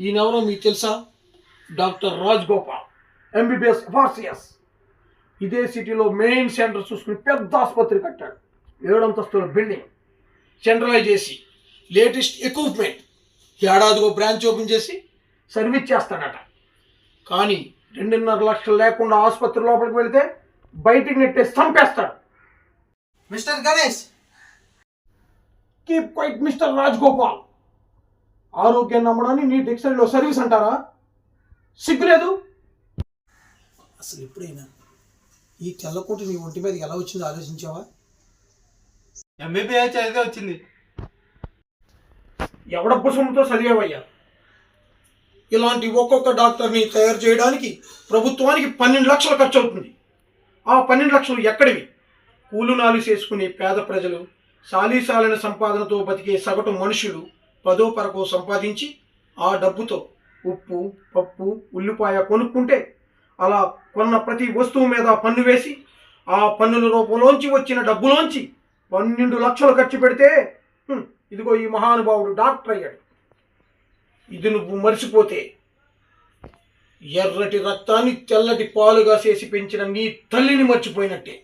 ఈయనెవరో మీకు తెలుసా? Doctor Raj Gopal, MBBS ఫార్సియస్. ఇదే సిటీలో మెయిన్ సెంటర్ చూసుకుని పెద్ద ఆసుపత్రి కట్టాడు. 7 అంతస్తుల బిల్డింగ్, సెంట్రలైజ్ చేసి లేటెస్ట్ ఎక్విప్మెంట్, ఏడాదికో బ్రాంచ్ ఓపెన్ చేసి సర్వీస్ చేస్తాడట. కానీ 2.5 లక్షలు లేకుండా ఆసుపత్రి లోపలికి వెళితే బయటికి నెట్టేసి చంపేస్తాడు. Mister Ganesh, keep quiet mister Raj Gopal. ఆరోగ్యాన్ని నమ్మడాన్ని నీ డిక్షనరీలో సర్వీస్ అంటారా? సిగ్గులేదు? అసలు ఎప్పుడైనా ఈ తెల్లకోటి నీ ఒంటి మీద ఎలా వచ్చిందో ఆలోచించావా? ఎంబీబీఎస్ చదివితే వచ్చింది. ఎవడబ్బ సొమ్ముతో చదివేవయ్యా? ఇలాంటి ఒక్కొక్క డాక్టర్ని తయారు చేయడానికి ప్రభుత్వానికి 12 లక్షలు ఖర్చు అవుతుంది. ఆ 12 లక్షలు ఎక్కడివి? కూలునాలు చేసుకునే పేద ప్రజలు, సాలీసాలైన సంపాదనతో బతికే సగటు మనుషులు 10ో పరకో సంపాదించి ఆ డబ్బుతో ఉప్పు, పప్పు, ఉల్లిపాయ కొనుక్కుంటే అలా కొన్న ప్రతి వస్తువు మీద పన్ను వేసి ఆ పన్నుల రూపంలోంచి వచ్చిన డబ్బులోంచి 12 లక్షలు ఖర్చు పెడితే ఇదిగో ఈ మహానుభావుడు డాక్టర్ అయ్యాడు. ఇది నువ్వు మర్చిపోతే ఎర్రటి రక్తాన్ని తెల్లటి పాలుగా చేసి పెంచిన నీ తల్లిని మర్చిపోయినట్టే.